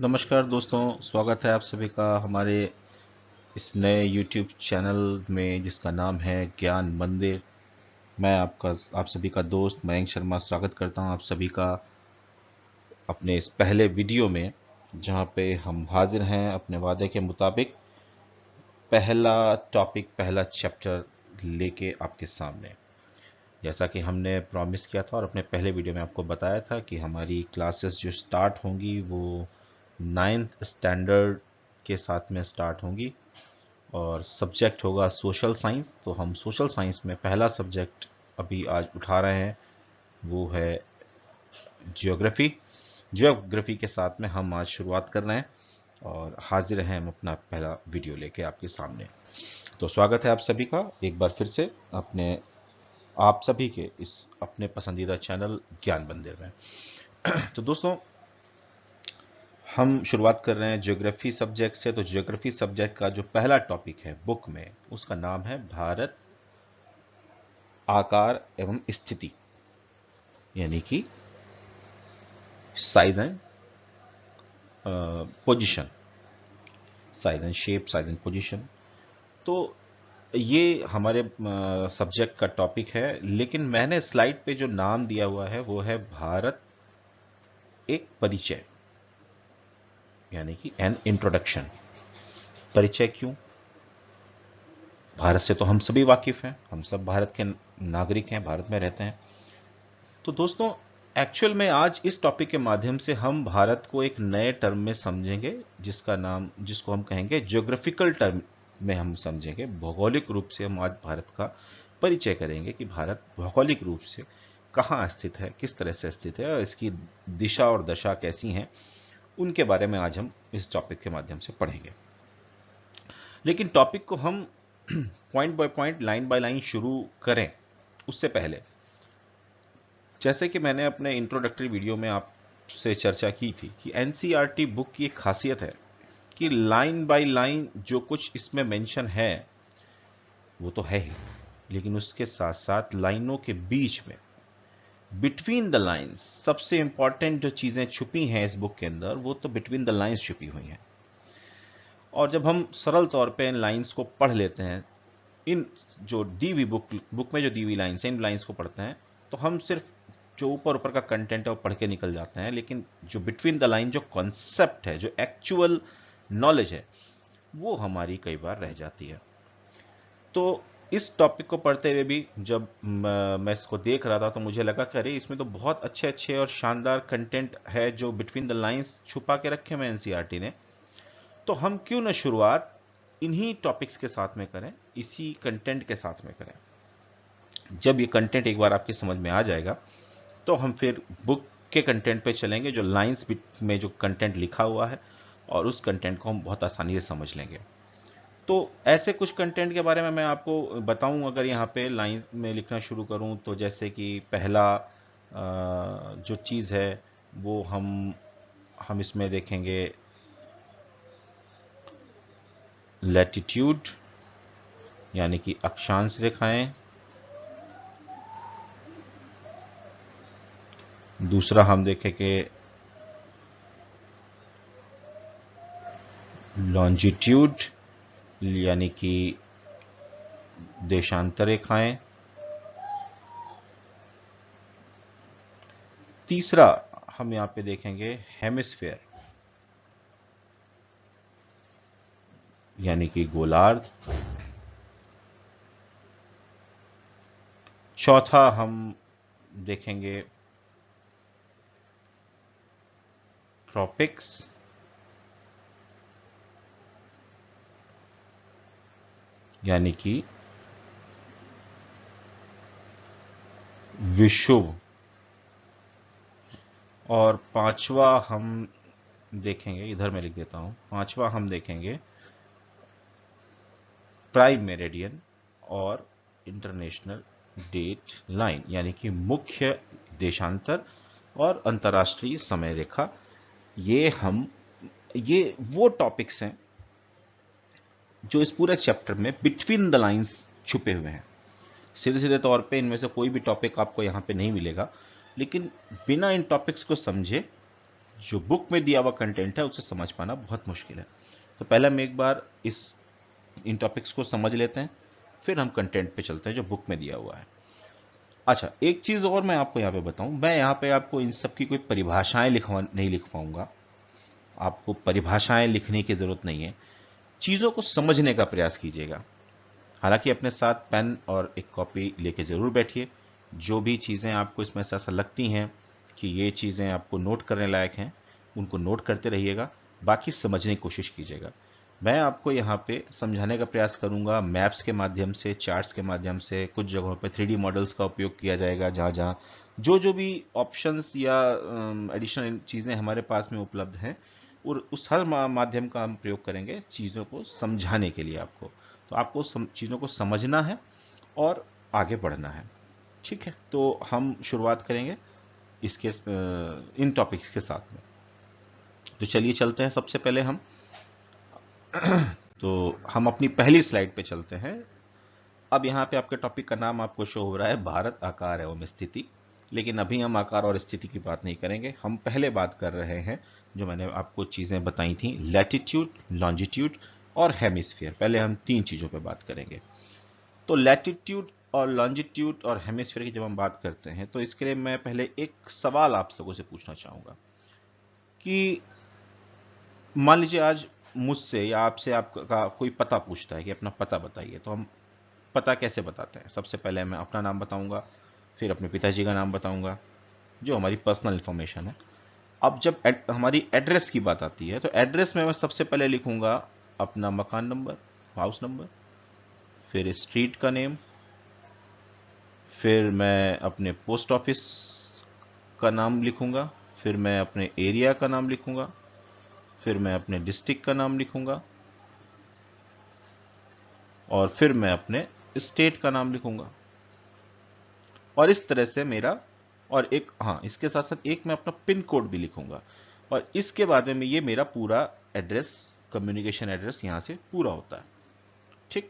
नमस्कार दोस्तों, स्वागत है आप सभी का हमारे इस नए YouTube चैनल में जिसका नाम है ज्ञान मंदिर। मैं आप सभी का दोस्त मयंक शर्मा स्वागत करता हूं आप सभी का अपने इस पहले वीडियो में, जहां पे हम हाजिर हैं अपने वादे के मुताबिक पहला टॉपिक, पहला चैप्टर लेके आपके सामने। जैसा कि हमने प्रॉमिस किया था और अपने पहले वीडियो में आपको बताया था कि हमारी क्लासेस जो स्टार्ट होंगी वो 9th स्टैंडर्ड के साथ में स्टार्ट होंगी और सब्जेक्ट होगा सोशल साइंस। तो हम सोशल साइंस में पहला सब्जेक्ट अभी आज उठा रहे हैं, वो है जियोग्राफी। जियोग्राफी के साथ में हम आज शुरुआत कर रहे हैं और हाजिर हैं हम अपना पहला वीडियो लेके आपके सामने। तो स्वागत है आप सभी का एक बार फिर से अपने आप सभी के इस अपने पसंदीदा चैनल ज्ञान मंदिर में। तो दोस्तों, हम शुरुआत कर रहे हैं ज्योग्राफी सब्जेक्ट से। तो ज्योग्राफी सब्जेक्ट का जो पहला टॉपिक है बुक में, उसका नाम है भारत, आकार एवं स्थिति, यानी कि size and position, size and shape, size and position. तो ये हमारे सब्जेक्ट का टॉपिक है, लेकिन मैंने स्लाइड पे जो नाम दिया हुआ है वो है भारत एक परिचय, यानी कि एन इंट्रोडक्शन। परिचय क्यों? भारत से तो हम सभी वाकिफ हैं, हम सब भारत के नागरिक हैं, भारत में रहते हैं। तो दोस्तों, एक्चुअल में आज इस टॉपिक के माध्यम से हम भारत को एक नए टर्म में समझेंगे, जिसको हम कहेंगे ज्योग्राफिकल टर्म में हम समझेंगे। भौगोलिक रूप से हम आज भारत का परिचय करेंगे कि भारत भौगोलिक रूप से कहाँ स्थित है, किस तरह से स्थित है और इसकी दिशा और दशा कैसी हैं, उनके बारे में आज हम इस टॉपिक के माध्यम से पढ़ेंगे। लेकिन टॉपिक को हम point by point, line by line शुरू करें उससे पहले, जैसे कि मैंने अपने इंट्रोडक्टरी वीडियो में आपसे चर्चा की थी कि एनसीईआरटी बुक की एक खासियत है कि लाइन बाय लाइन जो कुछ इसमें मेंशन है वो तो है ही, लेकिन उसके साथ साथ लाइनों के बीच में, बिटवीन द लाइंस, सबसे इंपॉर्टेंट जो चीजें छुपी हैं इस बुक के अंदर, वो तो बिटवीन द लाइंस छुपी हुई हैं। और जब हम सरल तौर पे इन लाइंस को पढ़ लेते हैं, इन जो दी हुई बुक में जो दी हुई लाइन्स हैं, इन लाइन्स को पढ़ते हैं, तो हम सिर्फ जो ऊपर ऊपर का कंटेंट है वो पढ़ के निकल जाते हैं, लेकिन जो बिटवीन द लाइन जो कॉन्सेप्ट है, जो एक्चुअल नॉलेज है, वो हमारी कई बार रह जाती है। तो इस टॉपिक को पढ़ते हुए भी जब मैं इसको देख रहा था तो मुझे लगा कि अरे, इसमें तो बहुत अच्छे अच्छे और शानदार कंटेंट है जो बिटवीन द लाइंस छुपा के रखे हुए एनसीईआरटी ने। तो हम क्यों ना शुरुआत इन्हीं टॉपिक्स के साथ में करें, इसी कंटेंट के साथ में करें। जब ये कंटेंट एक बार आपकी समझ में आ जाएगा तो हम फिर बुक के कंटेंट पे चलेंगे, जो लाइंस में जो कंटेंट लिखा हुआ है, और उस कंटेंट को हम बहुत आसानी से समझ लेंगे। तो ऐसे कुछ कंटेंट के बारे में मैं आपको बताऊं, अगर यहाँ पे लाइन में लिखना शुरू करूं, तो जैसे कि पहला जो चीज़ है वो हम इसमें देखेंगे लैटिट्यूड, यानी कि अक्षांश रेखाएं। दूसरा हम देखेंगे लॉन्जिट्यूड, यानी कि देशांतर रेखाएं। तीसरा हम यहाँ पे देखेंगे हेमिस्फेयर, यानी कि गोलार्ध। चौथा हम देखेंगे ट्रॉपिक्स, यानी कि विषुव। और पांचवा हम देखेंगे, इधर मैं लिख देता हूं, पांचवा हम देखेंगे प्राइम मेरिडियन और इंटरनेशनल डेट लाइन, यानी कि मुख्य देशांतर और अंतर्राष्ट्रीय समय रेखा। ये वो टॉपिक्स हैं जो इस पूरे चैप्टर में बिटवीन द लाइंस छुपे हुए हैं। सीधे सीधे तौर पे इनमें से कोई भी टॉपिक आपको यहाँ पे नहीं मिलेगा, लेकिन बिना इन टॉपिक्स को समझे जो बुक में दिया हुआ कंटेंट है उसे समझ पाना बहुत मुश्किल है। तो पहले हम एक बार इन टॉपिक्स को समझ लेते हैं, फिर हम कंटेंट पे चलते हैं जो बुक में दिया हुआ है। अच्छा, एक चीज़ और मैं आपको यहाँ पे बताऊँ, मैं यहाँ पे आपको इन सब की कोई परिभाषाएं नहीं लिख पाऊंगा। आपको परिभाषाएं लिखने की ज़रूरत नहीं है, चीज़ों को समझने का प्रयास कीजिएगा। हालांकि अपने साथ पेन और एक कॉपी लेके ज़रूर बैठिए। जो भी चीज़ें आपको इसमें से ऐसा लगती हैं कि ये चीज़ें आपको नोट करने लायक हैं, उनको नोट करते रहिएगा, बाकी समझने की कोशिश कीजिएगा। मैं आपको यहाँ पे समझाने का प्रयास करूँगा मैप्स के माध्यम से, चार्ट्स के माध्यम से। कुछ जगहों पे 3D मॉडल्स का उपयोग किया जाएगा, जहाँ जहाँ जो भी ऑप्शंस या एडिशनल चीज़ें हमारे पास में उपलब्ध हैं, और उस हर माध्यम का हम प्रयोग करेंगे चीज़ों को समझाने के लिए आपको। तो आपको चीज़ों को समझना है और आगे बढ़ना है। ठीक है, तो हम शुरुआत करेंगे इसके इन टॉपिक्स के साथ में। तो चलिए चलते हैं सबसे पहले हम तो हम अपनी पहली स्लाइड पे चलते हैं। अब यहाँ पे आपके टॉपिक का नाम आपको शो हो रहा है भारत, आकार एवं स्थिति। लेकिन अभी हम आकार और स्थिति की बात नहीं करेंगे, हम पहले बात कर रहे हैं जो मैंने आपको चीज़ें बताई थी, लैटिट्यूड, लॉन्जिट्यूड और हेमिस्फीयर। पहले हम 3 चीज़ों पे बात करेंगे। तो लैटिट्यूड और लॉन्जिट्यूड और हेमिस्फीयर की जब हम बात करते हैं, तो इसके लिए मैं पहले एक सवाल आप लोगों से पूछना चाहूँगा कि मान लीजिए आज मुझसे या आपसे आपका कोई पता पूछता है कि अपना पता बताइए, तो हम पता कैसे बताते हैं? सबसे पहले मैं अपना नाम बताऊंगा, फिर अपने पिताजी का नाम बताऊंगा, जो हमारी पर्सनल इन्फॉर्मेशन है। अब जब हमारी एड्रेस की बात आती है, तो एड्रेस में मैं सबसे पहले लिखूंगा अपना मकान नंबर, हाउस नंबर, फिर स्ट्रीट का नेम, फिर मैं अपने पोस्ट ऑफिस का नाम लिखूंगा, फिर मैं अपने एरिया का नाम लिखूंगा, फिर मैं अपने डिस्ट्रिक्ट का नाम लिखूंगा, और फिर मैं अपने स्टेट का नाम लिखूंगा। और इस तरह से मेरा, और एक, हाँ, इसके साथ साथ एक मैं अपना पिन कोड भी लिखूंगा। और इसके बाद में ये मेरा पूरा एड्रेस, कम्युनिकेशन एड्रेस यहां से पूरा होता है। ठीक।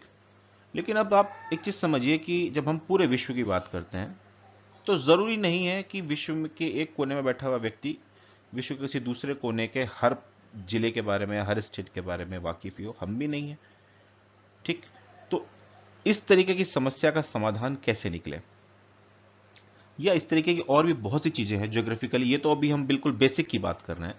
लेकिन अब आप एक चीज समझिए कि जब हम पूरे विश्व की बात करते हैं, तो जरूरी नहीं है कि विश्व के एक कोने में बैठा हुआ व्यक्ति विश्व के किसी दूसरे कोने के हर जिले के बारे में, हर स्टेट के बारे में वाकिफ ही हो। हम भी नहीं है। ठीक। तो इस तरीके की समस्या का समाधान कैसे निकले, या इस तरीके की और भी बहुत सी चीजें हैं ज्योग्राफिकली। ये तो अभी हम बिल्कुल बेसिक की बात कर रहे हैं।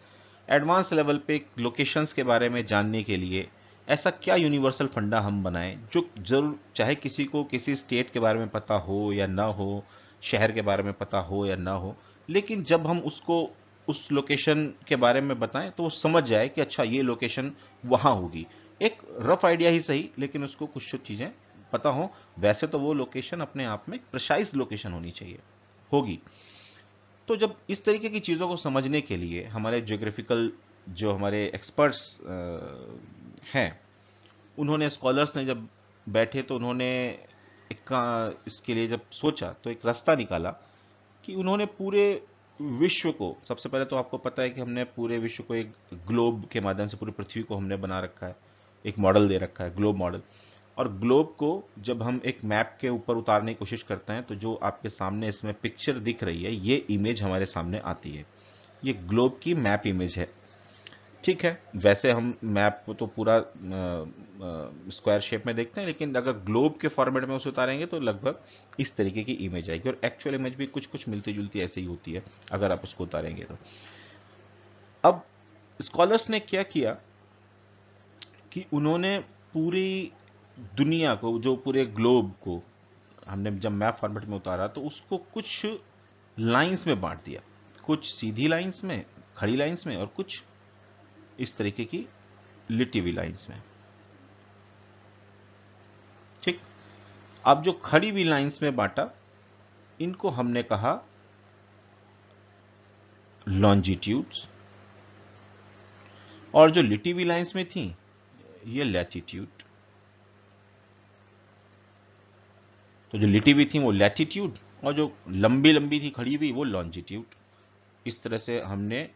एडवांस लेवल पे लोकेशंस के बारे में जानने के लिए ऐसा क्या यूनिवर्सल फंडा हम बनाएं जो जरूर, चाहे किसी को किसी स्टेट के बारे में पता हो या ना हो, शहर के बारे में पता हो या ना हो, लेकिन जब हम उसको उस लोकेशन के बारे में बताएं तो वो समझ जाए कि अच्छा ये लोकेशन वहां होगी। एक रफ आइडिया ही सही, लेकिन उसको कुछ चीजें पता हो। वैसे तो वो लोकेशन अपने आप में प्रिसाइज लोकेशन होनी चाहिए, होगी। तो जब इस तरीके की चीज़ों को समझने के लिए हमारे ज्योग्राफिकल जो हमारे एक्सपर्ट्स हैं, उन्होंने, स्कॉलर्स ने जब बैठे, तो उन्होंने इसके लिए जब सोचा, तो एक रास्ता निकाला कि उन्होंने पूरे विश्व को, सबसे पहले तो आपको पता है कि हमने पूरे विश्व को एक ग्लोब के माध्यम से, पूरी पृथ्वी को हमने बना रखा है, एक मॉडल दे रखा है, ग्लोब मॉडल। और ग्लोब को जब हम एक मैप के ऊपर उतारने की कोशिश करते हैं, तो जो आपके सामने इसमें पिक्चर दिख रही है, ये इमेज हमारे सामने आती है। ये ग्लोब की मैप इमेज है। ठीक है, वैसे हम मैप को तो पूरा स्क्वायर शेप में देखते हैं, लेकिन अगर ग्लोब के फॉर्मेट में उसे उतारेंगे तो लगभग इस तरीके की इमेज आएगी। और एक्चुअल इमेज भी कुछ कुछ मिलती जुलती ऐसे ही होती है अगर आप उसको उतारेंगे तो। अब स्कॉलर्स ने क्या किया कि उन्होंने पूरी दुनिया को, जो पूरे ग्लोब को हमने जब मैप फॉर्मेट में उतारा, तो उसको कुछ लाइंस में बांट दिया। कुछ सीधी लाइंस में, खड़ी लाइंस में, और कुछ इस तरीके की लिटी हुई लाइंस में। ठीक। अब जो खड़ी हुई लाइंस में बांटा, इनको हमने कहा लॉन्जिट्यूड्स, और जो लिटी हुई लाइंस में थी, ये लैटिट्यूड। तो जो लिटी हुई थी वो लैटिट्यूड, और जो लंबी लंबी थी खड़ी हुई, वो लॉन्जिट्यूड। इस तरह से हमने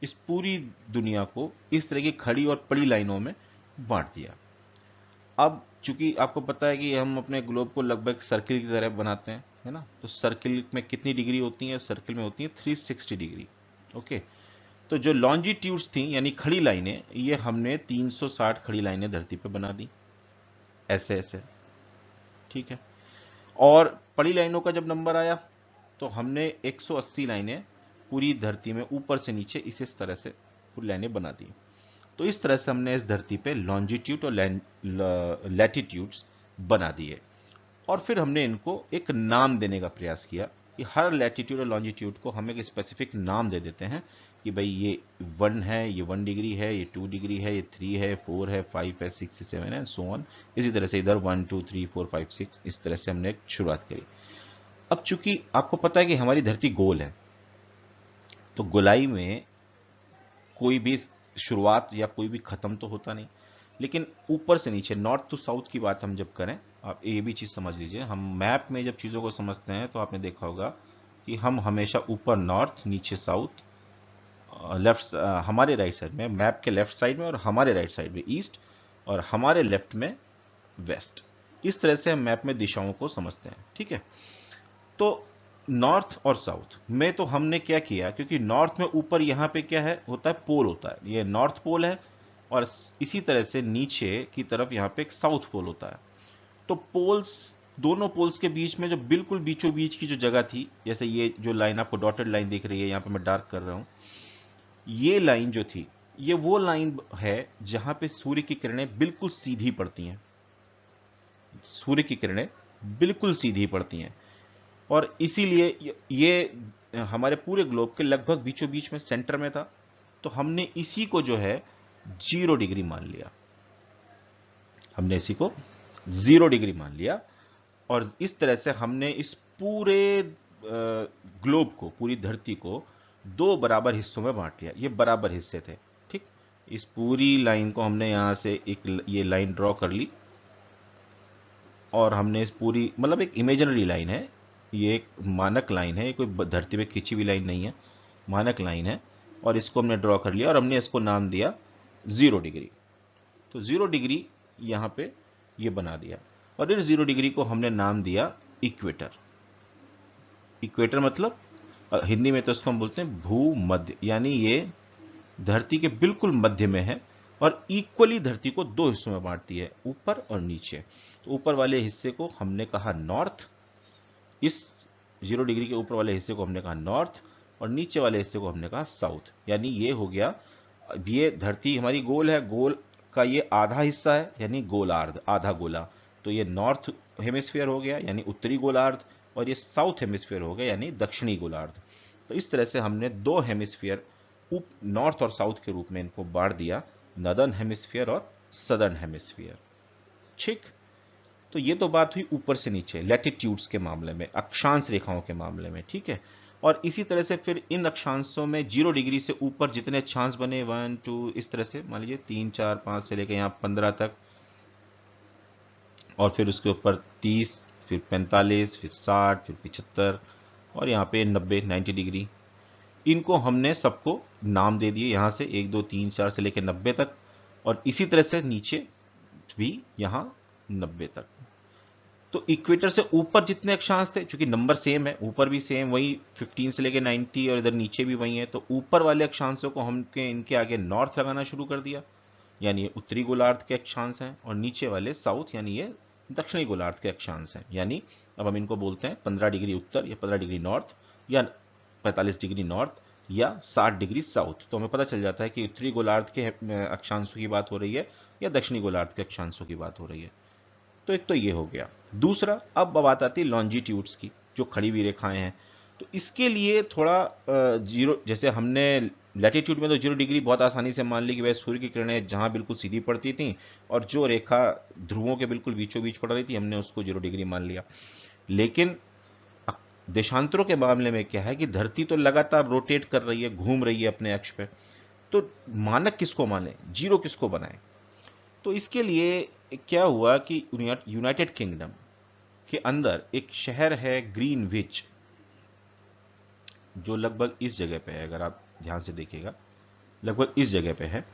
इस पूरी दुनिया को इस तरह की खड़ी और पड़ी लाइनों में बांट दिया। अब चूंकि आपको पता है कि हम अपने ग्लोब को लगभग सर्किल की तरह बनाते हैं, है ना? तो सर्किल में कितनी डिग्री होती है? सर्किल में होती है 360 डिग्री। ओके। तो जो लॉन्जिट्यूड्स थी यानी खड़ी लाइनें, ये हमने 360 खड़ी लाइनें धरती पे बना दी, ऐसे ऐसे, ठीक है। और पड़ी लाइनों का जब नंबर आया तो हमने 180 लाइनें पूरी धरती में ऊपर से नीचे इस तरह से पूरी लाइनें बना दी। तो इस तरह से हमने इस धरती पे लॉन्जिट्यूड और लैटिट्यूड्स बना दिए, और फिर हमने इनको एक नाम देने का प्रयास किया कि हर लैटिट्यूड और लॉन्जिट्यूड को हम एक स्पेसिफिक नाम दे देते हैं कि भाई ये 1 है, ये 1 डिग्री है, ये 2 डिग्री है, ये 3 है, 4 है, 5 है, 6 है, 7 है, सो ऑन। इसी तरह से इधर 1 2 3 4 5 6, इस तरह से हमने एक शुरुआत करी। अब चूंकि आपको पता है कि हमारी धरती गोल है, तो गोलाई में कोई भी शुरुआत या कोई भी खत्म तो होता नहीं, लेकिन ऊपर से नीचे, नॉर्थ टू साउथ की बात हम जब करें, आप ये भी चीज़ समझ लीजिए, हम मैप में जब चीज़ों को समझते हैं तो आपने देखा होगा कि हम हमेशा ऊपर नॉर्थ, नीचे साउथ, लेफ्ट, हमारे राइट साइड में, मैप के लेफ्ट साइड में और हमारे राइट साइड में ईस्ट, और हमारे लेफ्ट में वेस्ट, इस तरह से हम मैप में दिशाओं को समझते हैं, ठीक है। तो नॉर्थ और साउथ में तो हमने क्या किया, क्योंकि नॉर्थ में ऊपर यहाँ पे क्या है होता है, पोल होता है, ये नॉर्थ पोल है, और इसी तरह से नीचे की तरफ यहाँ पे एक साउथ पोल होता है। तो पोल्स, दोनों पोल्स के बीच में जो बिल्कुल बीचों बीच की जो जगह थी, जैसे ये जो लाइन आपको डॉटेड लाइन दिख रही है, यहाँ पे मैं डार्क कर रहा हूँ, ये लाइन जो थी, ये वो लाइन है जहां पे सूर्य की किरणें बिल्कुल सीधी पड़ती हैं, सूर्य की किरणें बिल्कुल सीधी पड़ती हैं, और इसीलिए ये हमारे पूरे ग्लोब के लगभग बीचों बीच में सेंटर में था। तो हमने इसी को जो है 0 डिग्री मान लिया, हमने इसी को 0 डिग्री मान लिया, और इस तरह से हमने इस पूरे ग्लोब को, पूरी धरती को 2 बराबर हिस्सों में बांट लिया। ये बराबर हिस्से थे, ठीक। इस पूरी लाइन को हमने यहां से एक ये लाइन ड्रॉ कर ली, और हमने इस पूरी, मतलब एक इमेजिनरी लाइन है, ये एक मानक लाइन है, ये कोई धरती पे खींची हुई लाइन नहीं है, मानक लाइन है, और इसको हमने ड्रॉ कर लिया और हमने इसको नाम दिया 0 डिग्री। तो 0 डिग्री यहाँ पे ये बना दिया, और इस 0 डिग्री को हमने नाम दिया इक्वेटर। इक्वेटर मतलब हिंदी में तो इसको हम बोलते हैं भूमध्य, यानी ये धरती के बिल्कुल मध्य में है, और इक्वली धरती को 2 हिस्सों में बांटती है, ऊपर और नीचे। तो ऊपर वाले हिस्से को हमने कहा नॉर्थ, इस 0 डिग्री के ऊपर वाले हिस्से को हमने कहा नॉर्थ, और नीचे वाले हिस्से को हमने कहा साउथ। यानी ये हो गया, ये धरती हमारी गोल है, गोल का ये आधा हिस्सा है यानी गोलार्ध, आधा गोला, तो ये नॉर्थ हेमिस्फीयर हो गया यानी उत्तरी गोलार्ध, और ये साउथ हेमिस्फीयर हो गया यानी दक्षिणी गोलार्ध। तो इस तरह से हमने 2 हेमिस्फीयर, नॉर्थ और साउथ के रूप में इनको बांट दिया, नदर्न हेमिस्फीयर और सदर्न हेमिस्फीयर, ठीक। तो ये तो बात हुई ऊपर से नीचे लैटिट्यूड्स के मामले में, अक्षांश रेखाओं के मामले में, ठीक है। और इसी तरह से फिर इन अक्षांशों में 0 डिग्री से ऊपर जितने अक्षांश बने, 1 2, इस तरह से मान लीजिए 3 4 5 से लेकर यहाँ 15 तक, और फिर उसके ऊपर 30, फिर 45, फिर 60, फिर 75, और यहाँ पे 90 डिग्री, इनको हमने सबको नाम दे दिए, यहाँ से 1 2 3 4 से लेकर 90 तक, और इसी तरह से नीचे भी यहाँ 90 तक। तो इक्वेटर से ऊपर जितने अक्षांश थे, चूंकि नंबर सेम है, ऊपर भी सेम वही 15 से लेके 90, और इधर नीचे भी वही है, तो ऊपर वाले अक्षांशों को हमने इनके आगे नॉर्थ लगाना शुरू कर दिया, यानी ये उत्तरी गोलार्ध के अक्षांश हैं, और नीचे वाले साउथ यानी ये दक्षिणी गोलार्ध के अक्षांश हैं। यानी अब हम इनको बोलते हैं 15 डिग्री उत्तर, या 15 डिग्री नॉर्थ, या 45 डिग्री नॉर्थ, या 60 डिग्री साउथ। तो हमें पता चल जाता है कि उत्तरी गोलार्ध के अक्षांशों की बात हो रही है या दक्षिणी गोलार्ध के अक्षांशों की बात हो रही है। तो एक तो ये हो गया। दूसरा, अब बात आती है लॉन्जिट्यूड्स की, जो खड़ी हुई रेखाएं हैं। तो इसके लिए थोड़ा जीरो, जैसे हमने लैटिट्यूड में तो 0 डिग्री बहुत आसानी से मान ली कि वह सूर्य की किरणें जहां बिल्कुल सीधी पड़ती थी, और जो रेखा ध्रुवों के बिल्कुल बीचों बीच पड़ रही थी, हमने उसको 0 डिग्री मान लिया। लेकिन देशांतरों के मामले में क्या है कि धरती तो लगातार रोटेट कर रही है, घूम रही है अपने अक्ष पे, तो मानक किसको माने, जीरो किसको बनाए। तो इसके लिए क्या हुआ कि यूनाइटेड किंगडम के अंदर एक शहर है ग्रीनविच, जो लगभग इस जगह पे है, अगर आप ध्यान से देखिएगा लगभग इस जगह पे है।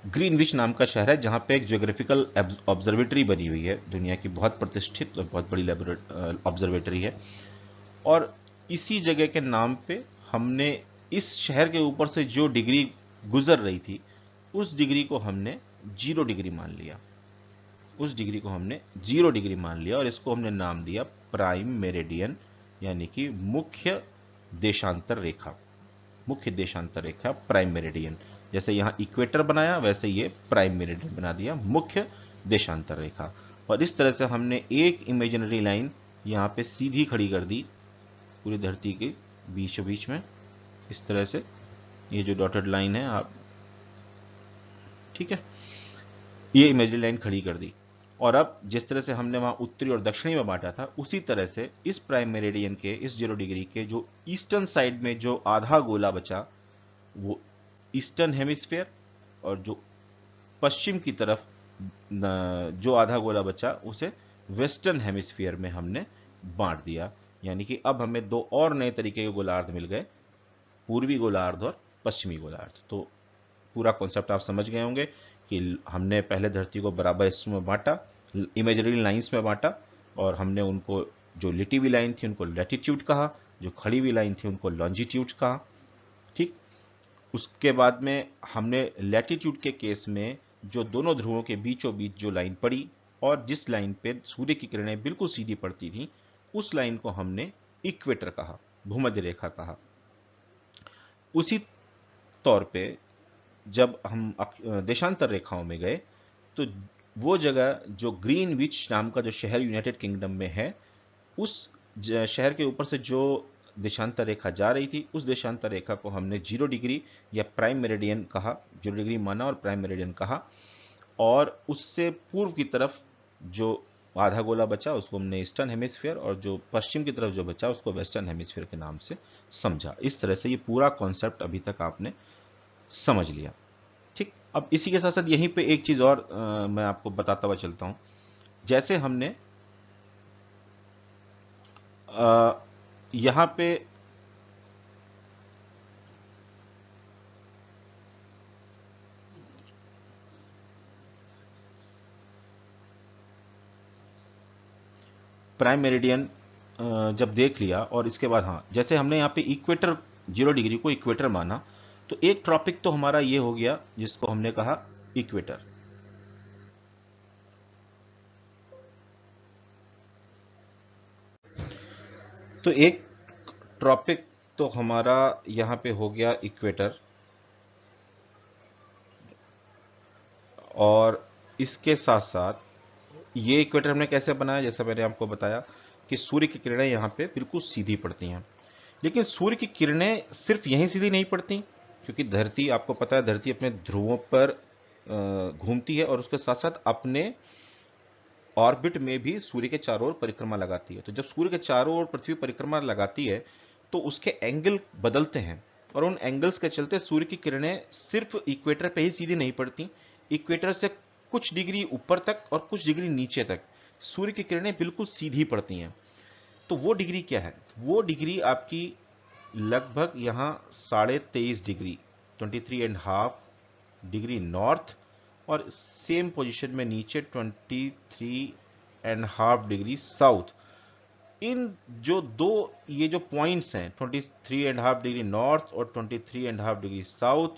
ग्रीनविच नाम का शहर है, जहां पे एक ज्योग्राफिकल ऑब्जर्वेटरी बनी हुई है, दुनिया की बहुत प्रतिष्ठित और बहुत बड़ी ऑब्जर्वेटरी है। और इसी जगह के नाम पे हमने इस शहर के ऊपर से जो डिग्री गुजर रही थी उस डिग्री को हमने 0 डिग्री मान लिया। उस डिग्री को हमने 0 डिग्री मान लिया और इसको हमने नाम दिया प्राइम मेरिडियन, यानी कि मुख्य देशांतर रेखा। मुख्य देशांतर रेखा प्राइम मेरिडियन। जैसे यहां इक्वेटर बनाया वैसे ये प्राइम मेरिडियन बना दिया, मुख्य देशांतर रेखा। और इस तरह से हमने एक इमेजिनरी लाइन यहां पे सीधी खड़ी कर दी पूरी धरती के बीचों बीच में, इस तरह से। ये जो डॉटेड लाइन है आप, ठीक है, ये इमेजिनरी लाइन खड़ी कर दी। और अब जिस तरह से हमने वहां उत्तरी और दक्षिणी में बांटा था, उसी तरह से इस प्राइम मेरिडियन के इस 0 डिग्री के जो ईस्टर्न साइड में जो आधा गोला बचा वो ईस्टर्न हेमिस्फेयर, और जो पश्चिम की तरफ जो आधा गोला बचा उसे वेस्टर्न हेमिस्फीयर में हमने बांट दिया। यानी कि अब हमें दो और नए तरीके के गोलार्ध मिल गए, पूर्वी गोलार्ध और पश्चिमी गोलार्ध। तो पूरा कॉन्सेप्ट आप समझ गए होंगे कि हमने पहले धरती को बराबर हिस्सों में बांटा, इमेजिनरी लाइंस में बांटा, और हमने उनको जो लिटी हुई लाइन थी उनको लैटिट्यूड कहा, जो खड़ी हुई लाइन थी उनको लॉन्जिट्यूड कहा। ठीक, उसके बाद में हमने लैटिट्यूड के केस में जो दोनों ध्रुवों के बीचों बीच जो लाइन पड़ी और जिस लाइन पे सूर्य की किरणें बिल्कुल सीधी पड़ती थी उस लाइन को हमने इक्वेटर कहा, भूमध्य रेखा कहा। उसी तौर पे जब हम देशांतर रेखाओं में गए तो वो जगह जो ग्रीनविच नाम का जो शहर यूनाइटेड किंगडम में है, उस शहर के ऊपर से जो देशांतर रेखा जा रही थी उस देशांतर रेखा को हमने 0 डिग्री या प्राइम मेरिडियन कहा, 0 डिग्री माना और प्राइम मेरिडियन कहा। और उससे पूर्व की तरफ जो आधा गोला बचा उसको हमने ईस्टर्न हेमिस्फीयर, और जो पश्चिम की तरफ जो बचा उसको वेस्टर्न हेमिस्फीयर के नाम से समझा। इस तरह से ये पूरा कॉन्सेप्ट अभी तक आपने समझ लिया। ठीक, अब इसी के साथ साथ यहीं पे एक चीज और मैं आपको बताता हुआ चलता हूं। जैसे हमने यहां पे प्राइम मेरिडियन जब देख लिया, और इसके बाद हाँ, जैसे हमने यहाँ पे इक्वेटर 0 डिग्री को इक्वेटर माना, तो एक ट्रॉपिक तो हमारा ये हो गया जिसको हमने कहा इक्वेटर। तो एक ट्रॉपिक तो हमारा यहाँ पे हो गया इक्वेटर, और इसके साथ साथ ये इक्वेटर हमने कैसे बनाया, जैसा मैंने आपको बताया कि सूर्य की किरणें यहाँ पे बिल्कुल सीधी पड़ती हैं। लेकिन सूर्य की किरणें सिर्फ यहीं सीधी नहीं पड़ती, क्योंकि धरती, आपको पता है, धरती अपने ध्रुवों पर घूमती है और उसके साथ साथ अपने ऑर्बिट में भी सूर्य के चारों ओर परिक्रमा लगाती है। तो जब सूर्य के चारों ओर पृथ्वी परिक्रमा लगाती है तो उसके एंगल बदलते हैं, और उन एंगल्स के चलते सूर्य की किरणें सिर्फ इक्वेटर पे ही सीधी नहीं पड़ती, इक्वेटर से कुछ डिग्री ऊपर तक और कुछ डिग्री नीचे तक सूर्य की किरणें बिल्कुल सीधी पड़ती हैं। तो वो डिग्री क्या है? वो डिग्री आपकी लगभग यहाँ 23.5 डिग्री, 23.5 डिग्री नॉर्थ, और सेम पोजीशन में नीचे 23.5 डिग्री साउथ। इन जो दो, ये जो पॉइंट्स हैं 23.5 डिग्री नॉर्थ और 23.5 डिग्री साउथ,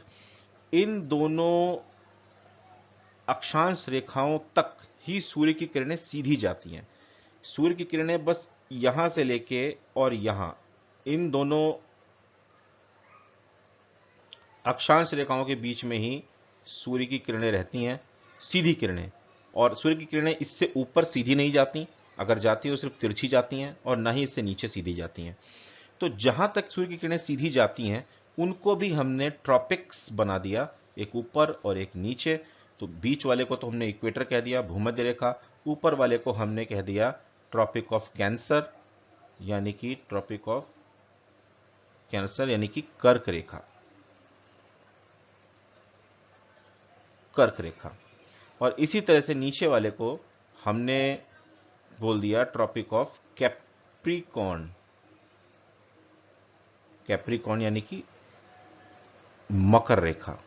इन दोनों अक्षांश रेखाओं तक ही सूर्य की किरणें सीधी जाती हैं। सूर्य की किरणें बस यहां से लेके और यहां, इन दोनों अक्षांश रेखाओं के बीच में ही सूर्य की किरणें रहती हैं, सीधी किरणें। और सूर्य की किरणें इससे ऊपर सीधी नहीं जाती, अगर जाती है तो सिर्फ तिरछी जाती हैं, और ना ही इससे नीचे सीधी जाती हैं। तो जहां तक सूर्य की किरणें सीधी जाती हैं उनको भी हमने ट्रॉपिक्स बना दिया, एक ऊपर और एक नीचे। तो बीच वाले को तो हमने इक्वेटर कह दिया, भूमध्य रेखा। ऊपर वाले को हमने कह दिया ट्रॉपिक ऑफ कैंसर, यानी कि ट्रॉपिक ऑफ कैंसर, यानी कि कर्क रेखा, कर्क रेखा। और इसी तरह से नीचे वाले को हमने बोल दिया ट्रॉपिक ऑफ कैप्रिकॉर्न, कैप्रिकॉर्न यानी कि मकर रेखा।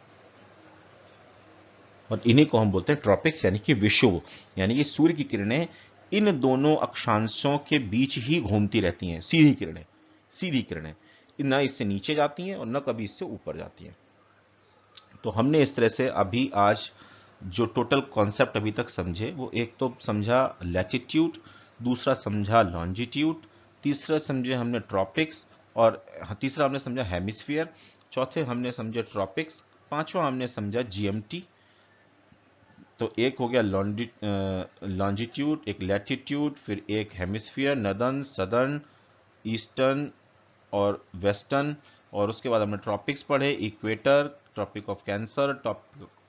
और इन्हीं को हम बोलते हैं ट्रॉपिक्स, यानी कि विषुव, यानी कि सूर्य की किरणें इन दोनों अक्षांशों के बीच ही घूमती रहती हैं, सीधी किरणें, सीधी किरणें। ना इससे नीचे जाती हैं और न कभी इससे ऊपर जाती हैं। तो हमने इस तरह से अभी आज जो टोटल कॉन्सेप्ट अभी तक समझे, वो एक तो समझा लैटिट्यूड, दूसरा समझा लॉन्जिट्यूड, तीसरा समझे हमने ट्रॉपिक्स, और तीसरा हमने समझा हेमिस्फीयर, चौथे हमने समझे ट्रॉपिक्स, पांचवा हमने समझा जीएमटी। तो एक हो गया लॉन्जिट्यूड, एक लैटिट्यूड, फिर एक हेमिस्फीयर, नदर्न, सदर्न, ईस्टर्न और वेस्टर्न, और उसके बाद हमने ट्रॉपिक्स पढ़े, equator, tropic of Cancer,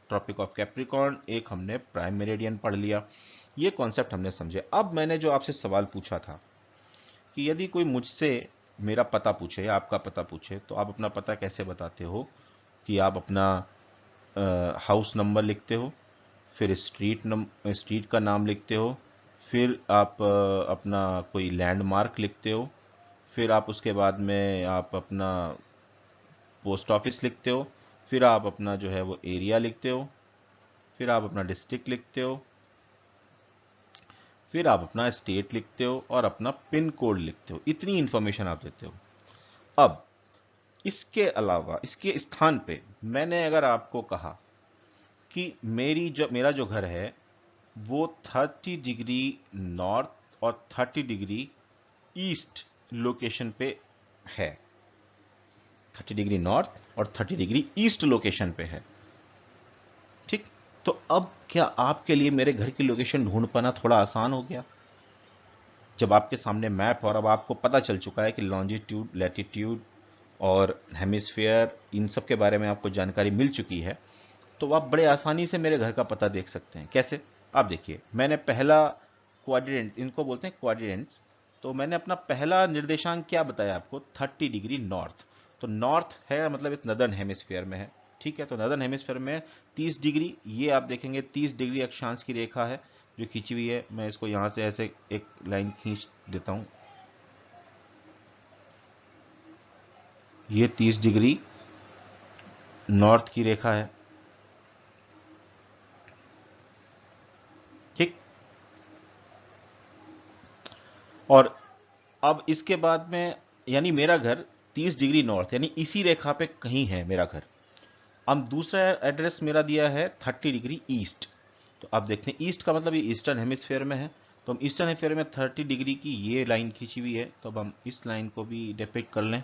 tropic of Capricorn, एक हमने प्राइम मेरिडियन पढ़ लिया। ये कॉन्सेप्ट हमने समझे। अब मैंने जो आपसे सवाल पूछा था कि यदि कोई मुझसे मेरा पता पूछे या आपका पता पूछे, तो आप अपना पता कैसे बताते हो, कि आप अपना हाउस नंबर लिखते हो, फिर स्ट्रीट का नाम लिखते हो, फिर आप अपना कोई लैंडमार्क लिखते हो, फिर आप उसके बाद में आप अपना पोस्ट ऑफिस लिखते हो, फिर आप अपना जो है वो एरिया लिखते हो, फिर आप अपना डिस्ट्रिक्ट लिखते हो, फिर आप अपना स्टेट लिखते हो और अपना पिन कोड लिखते हो। इतनी इंफॉर्मेशन आप देते हो। अब इसके अलावा इसके स्थान पे मैंने अगर आपको कहा कि मेरा जो घर है वो 30 डिग्री नॉर्थ और 30 डिग्री ईस्ट लोकेशन पे है, 30 डिग्री नॉर्थ और 30 डिग्री ईस्ट लोकेशन पे है, ठीक। तो अब क्या आपके लिए मेरे घर की लोकेशन ढूंढ पाना थोड़ा आसान हो गया, जब आपके सामने मैप और अब आपको पता चल चुका है कि लॉन्जिट्यूड, लैटिट्यूड और हेमिस्फीयर, इन सब के बारे में आपको जानकारी मिल चुकी है। तो आप बड़े आसानी से मेरे घर का पता देख सकते हैं। कैसे? आप देखिए, मैंने पहला क्वाड्रेंट, इनको बोलते हैं क्वाड्रेंट्स, तो मैंने अपना पहला निर्देशांक क्या बताया आपको, 30 डिग्री नॉर्थ। तो नॉर्थ है मतलब इस नदर्न हेमिस्फीयर में है, ठीक है। तो नदर्न हेमिस्फीयर में 30 डिग्री, ये आप देखेंगे 30 डिग्री अक्षांश की रेखा है जो खींची हुई है। मैं इसको यहां से ऐसे एक लाइन खींच देता हूं, ये 30 डिग्री नॉर्थ की रेखा है, ठीक। और अब इसके बाद में, यानी मेरा घर 30 डिग्री नॉर्थ, यानी इसी रेखा पे कहीं है मेरा घर। अब दूसरा एड्रेस मेरा दिया है 30 डिग्री ईस्ट। तो अब देखते हैं, ईस्ट का मतलब ये ईस्टर्न हेमिस्फेयर में है। तो हम ईस्टर्न हेमिस्फेयर में 30 डिग्री की ये लाइन खींची हुई है, तो अब हम इस लाइन को भी डिपिक्ट कर लें।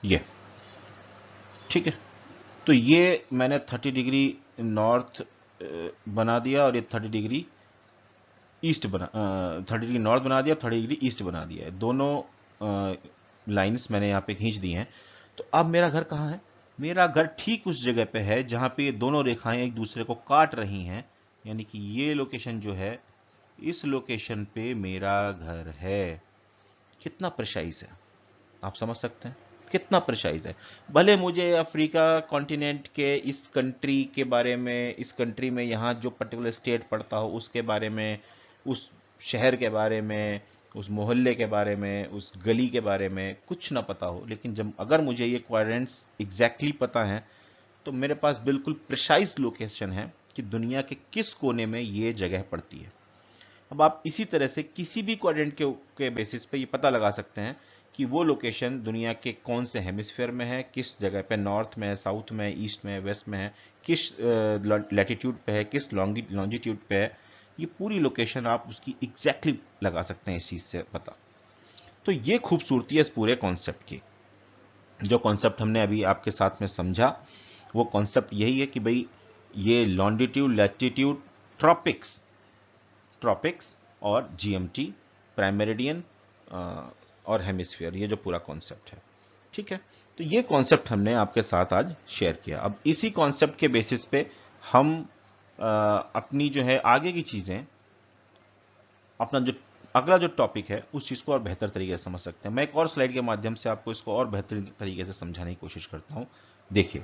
ये ठीक है। तो ये मैंने 30 डिग्री नॉर्थ बना दिया, और ये 30 डिग्री ईस्ट बना 30 डिग्री नॉर्थ बना दिया, 30 डिग्री ईस्ट बना दिया है। दोनों लाइंस मैंने यहाँ पे खींच दी हैं। तो अब मेरा घर कहाँ है? मेरा घर ठीक उस जगह पे है जहाँ पे ये दोनों रेखाएं एक दूसरे को काट रही हैं, यानी कि ये लोकेशन जो है, इस लोकेशन पे मेरा घर है। कितना प्रिसाइज है, आप समझ सकते हैं कितना प्रिसाइज है। भले मुझे अफ्रीका कॉन्टिनेंट के इस कंट्री के बारे में, इस कंट्री में यहाँ जो पर्टिकुलर स्टेट पड़ता हो उसके बारे में, उस शहर के बारे में, उस मोहल्ले के बारे में, उस गली के बारे में कुछ ना पता हो, लेकिन जब अगर मुझे ये क्वाड्रेंट्स एग्जैक्टली पता है, तो मेरे पास बिल्कुल प्रिसाइज लोकेशन है कि दुनिया के किस कोने में ये जगह पड़ती है। अब आप इसी तरह से किसी भी क्वाड्रेंट के बेसिस पे ये पता लगा सकते हैं कि वो लोकेशन दुनिया के कौन से हेमिस्फेयर में है, किस जगह पे, नॉर्थ में है, साउथ में है, ईस्ट में है, वेस्ट में है, किस लैटिट्यूड पे है, किस लॉन्जिट्यूड पे है। ये पूरी लोकेशन आप उसकी एग्जैक्टली लगा सकते हैं इस चीज़ से पता। तो ये खूबसूरती है इस पूरे कॉन्सेप्ट की। जो कॉन्सेप्ट हमने अभी आपके साथ में समझा, वो कॉन्सेप्ट यही है कि भाई ये लॉन्डिट्यूड, लैटिट्यूड, ट्रॉपिक्स ट्रॉपिक्स और जीएमटी, प्राइम मेरिडियन और हेमिस्फीयर, ये जो पूरा कॉन्सेप्ट है, ठीक है। तो ये कॉन्सेप्ट हमने आपके साथ आज शेयर किया। अब इसी कॉन्सेप्ट के बेसिस पे हम अपनी जो है आगे की चीज़ें, अपना जो अगला जो टॉपिक है उस चीज़ को और बेहतर तरीके से समझ सकते हैं। मैं एक और स्लाइड के माध्यम से आपको इसको और बेहतर तरीके से समझाने की कोशिश करता हूं। देखिए,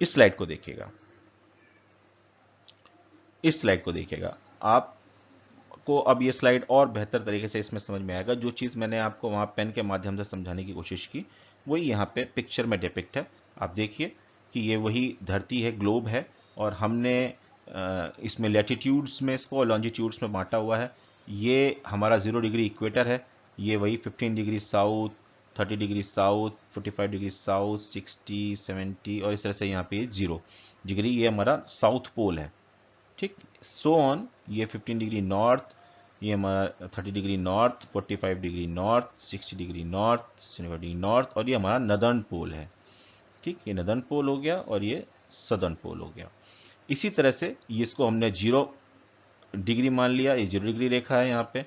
इस स्लाइड को देखिएगा, इस स्लाइड को देखिएगा आप। आपको अब ये स्लाइड और बेहतर तरीके से इसमें समझ में आएगा। जो चीज़ मैंने आपको वहाँ पेन के माध्यम से समझाने की कोशिश की वही यहाँ पे पिक्चर में डिपिक्ट है। आप देखिए कि ये वही धरती है, ग्लोब है, और हमने इसमें लैटिट्यूड्स में इसको और लॉन्जिट्यूड्स में बांटा हुआ है। ये हमारा 0 डिग्री इक्वेटर है, ये वही 15 degree south, 30 degree south, 45 degree south, 60, 70 और इस तरह से यहाँ पे 0 डिग्री ये हमारा साउथ पोल है। ठीक, सो ऑन, ये 15 डिग्री नॉर्थ, ये हमारा 30 degree north, 45 degree north, 60 degree north, 75 degree north, और ये हमारा नदर्न पोल है। ठीक, ये नदर्न पोल हो गया और ये सदर्न पोल हो गया। इसी तरह से ये इसको हमने 0 डिग्री मान लिया, ये 0 डिग्री रेखा है यहाँ पे,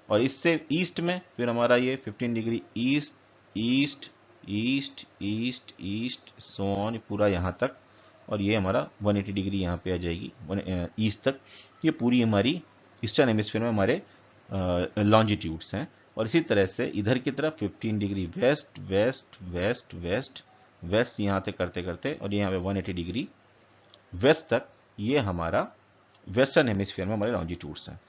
और इससे ईस्ट में फिर हमारा ये 15 degree east, east, east, east, east, so on पूरा यहाँ तक, और ये हमारा 180 डिग्री यहाँ पे आ जाएगी ईस्ट तक। ये पूरी हमारी ईस्टर्न हेमिस्फीयर में हमारे लॉन्जिट्यूड्स हैं। और इसी तरह से इधर की तरफ 15 degree west, west, west, west, west यहाँ से करते करते, और यहाँ पे 180 डिग्री वेस्ट तक, ये हमारा वेस्टर्न हेमिस्फीयर में हमारे लॉन्जिट्यूड्स हैं।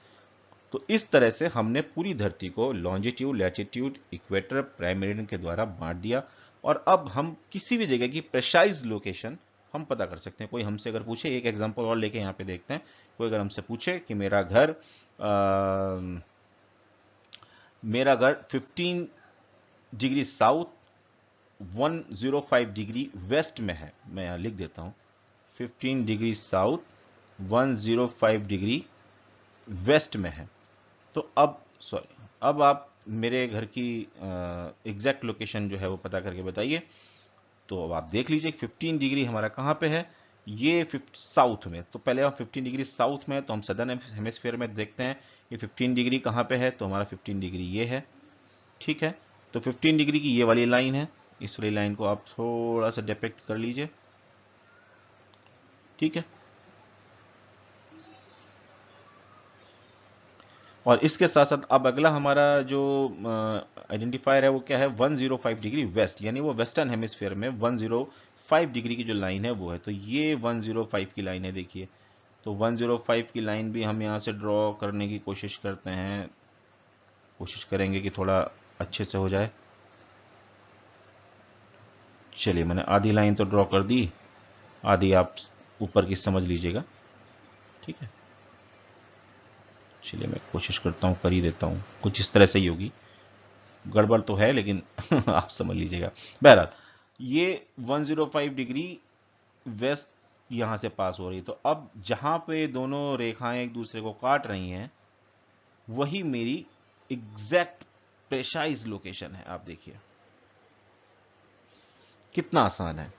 तो इस तरह से हमने पूरी धरती को longitude, latitude, equator, prime meridian के द्वारा बांट दिया। और अब हम किसी भी जगह की प्रेसाइज लोकेशन हम पता कर सकते हैं। कोई हमसे अगर पूछे, एक एग्जांपल और लेके यहाँ पे देखते हैं, कोई अगर हमसे पूछे कि मेरा घर 15 डिग्री साउथ 105 डिग्री वेस्ट में है, मैं यहाँ लिख देता हूँ 15 डिग्री साउथ 105 डिग्री वेस्ट में है। तो अब आप मेरे घर की एग्जैक्ट लोकेशन जो है वो पता करके बताइए। तो अब आप देख लीजिए 15 डिग्री हमारा कहाँ पे है, ये साउथ में। तो पहले हम 15 डिग्री साउथ में है, तो हम सदर्न हेमिस्फीयर में देखते हैं ये 15 डिग्री कहाँ पे है। तो हमारा 15 डिग्री ये है। ठीक है, तो 15 डिग्री की ये वाली लाइन है, इस वाली लाइन को आप थोड़ा सा डिपिक्ट कर लीजिए। ठीक है, और इसके साथ साथ अब अगला हमारा जो आइडेंटिफायर है वो क्या है, 105 डिग्री वेस्ट, यानी वो वेस्टर्न हेमिस्फीयर में 105 डिग्री की जो लाइन है वो है। तो ये 105 की लाइन है, देखिए। तो 105 की लाइन भी हम यहाँ से ड्रॉ करने की कोशिश करते हैं, कोशिश करेंगे कि थोड़ा अच्छे से हो जाए। चलिए, मैंने आधी लाइन तो ड्रॉ कर दी, आधी आप ऊपर की समझ लीजिएगा। ठीक है, चलिए मैं कोशिश करता हूँ, कर ही देता हूँ, कुछ इस तरह से ही होगी, गड़बड़ तो है लेकिन आप समझ लीजिएगा। बहरहाल, ये 105 डिग्री वेस्ट यहां से पास हो रही है। तो अब जहां पे दोनों रेखाएं एक दूसरे को काट रही हैं वही मेरी एग्जैक्ट प्रेसाइज लोकेशन है। आप देखिए कितना आसान है।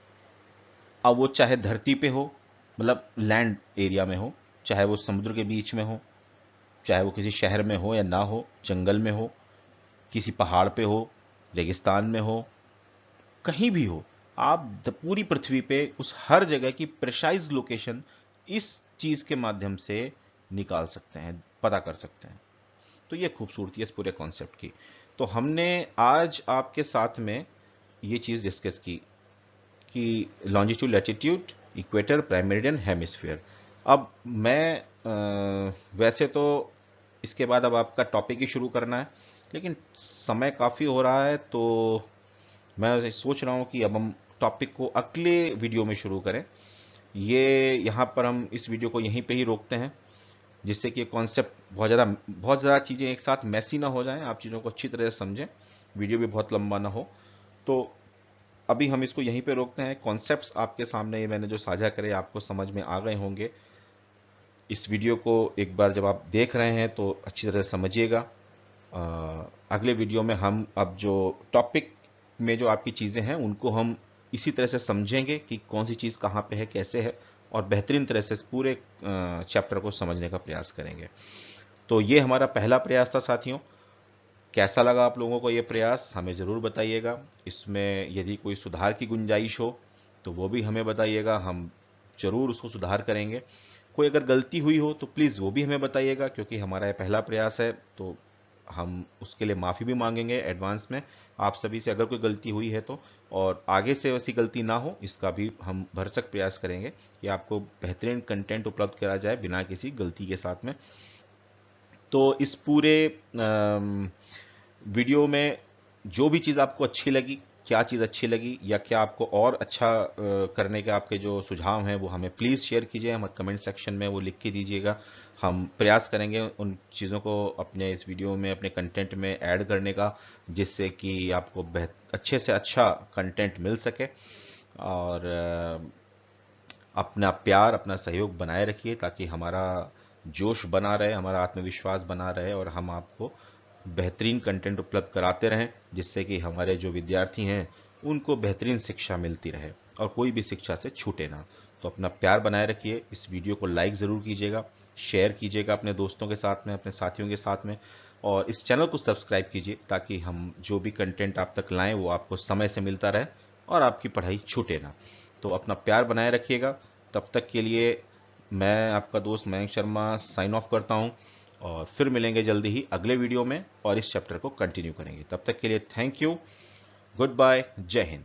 अब वो चाहे धरती पे हो, मतलब लैंड एरिया में हो, चाहे वो समुद्र के बीच में हो, चाहे वो किसी शहर में हो या ना हो, जंगल में हो, किसी पहाड़ पे हो, रेगिस्तान में हो, कहीं भी हो, आप पूरी पृथ्वी पे उस हर जगह की प्रेसाइज लोकेशन इस चीज के माध्यम से निकाल सकते हैं, पता कर सकते हैं। तो ये खूबसूरती है इस पूरे कॉन्सेप्ट की। तो हमने आज आपके साथ में ये चीज डिस्कस की कि longitude, latitude, equator, prime meridian, hemisphere. अब मैं वैसे तो इसके बाद अब आपका टॉपिक ही शुरू करना है, लेकिन समय काफ़ी हो रहा है, तो मैं सोच रहा हूँ कि अब हम टॉपिक को अगले वीडियो में शुरू करें। ये यहाँ पर हम इस वीडियो को यहीं पे ही रोकते हैं, जिससे कि कॉन्सेप्ट बहुत ज़्यादा चीज़ें एक साथ मैसी ना हो जाएं, आप चीज़ों को अच्छी तरह से समझें, वीडियो भी बहुत लंबा ना हो। तो अभी हम इसको यहीं पे रोकते हैं। कॉन्सेप्ट्स आपके सामने ये मैंने जो साझा करे आपको समझ में आ गए होंगे। इस वीडियो को एक बार जब आप देख रहे हैं तो अच्छी तरह से समझिएगा। अगले वीडियो में हम अब जो टॉपिक में जो आपकी चीज़ें हैं उनको हम इसी तरह से समझेंगे कि कौन सी चीज़ कहाँ पे है, कैसे है, और बेहतरीन तरह से इस पूरे चैप्टर को समझने का प्रयास करेंगे। तो ये हमारा पहला प्रयास था साथियों। कैसा लगा आप लोगों को ये प्रयास, हमें ज़रूर बताइएगा। इसमें यदि कोई सुधार की गुंजाइश हो तो वो भी हमें बताइएगा, हम ज़रूर उसको सुधार करेंगे। कोई अगर गलती हुई हो तो प्लीज़ वो भी हमें बताइएगा, क्योंकि हमारा ये पहला प्रयास है, तो हम उसके लिए माफ़ी भी मांगेंगे एडवांस में आप सभी से अगर कोई गलती हुई है तो। और आगे से वैसी गलती ना हो इसका भी हम भरसक प्रयास करेंगे कि आपको बेहतरीन कंटेंट उपलब्ध करा जाए बिना किसी गलती के साथ में। तो इस पूरे वीडियो में जो भी चीज़ आपको अच्छी लगी, क्या चीज़ अच्छी लगी या क्या आपको और अच्छा करने के आपके जो सुझाव हैं वो हमें प्लीज़ शेयर कीजिए, हमें कमेंट सेक्शन में वो लिख के दीजिएगा। हम प्रयास करेंगे उन चीज़ों को अपने इस वीडियो में, अपने कंटेंट में ऐड करने का, जिससे कि आपको अच्छे से अच्छा कंटेंट मिल सके। और अपना प्यार, अपना सहयोग बनाए रखिए ताकि हमारा जोश बना रहे, हमारा आत्मविश्वास बना रहे और हम आपको बेहतरीन कंटेंट उपलब्ध कराते रहें, जिससे कि हमारे जो विद्यार्थी हैं उनको बेहतरीन शिक्षा मिलती रहे और कोई भी शिक्षा से छूटे ना। तो अपना प्यार बनाए रखिए। इस वीडियो को लाइक ज़रूर कीजिएगा, शेयर कीजिएगा अपने दोस्तों के साथ में, अपने साथियों के साथ में, और इस चैनल को सब्सक्राइब कीजिए ताकि हम जो भी कंटेंट आप तक लाएं वो आपको समय से मिलता रहे और आपकी पढ़ाई छूटे ना। तो अपना प्यार बनाए रखिएगा। तब तक के लिए मैं आपका दोस्त मयंक शर्मा साइन ऑफ करता हूं और फिर मिलेंगे जल्दी ही अगले वीडियो में और इस चैप्टर को कंटिन्यू करेंगे। तब तक के लिए थैंक यू, गुड बाय, जय हिंद।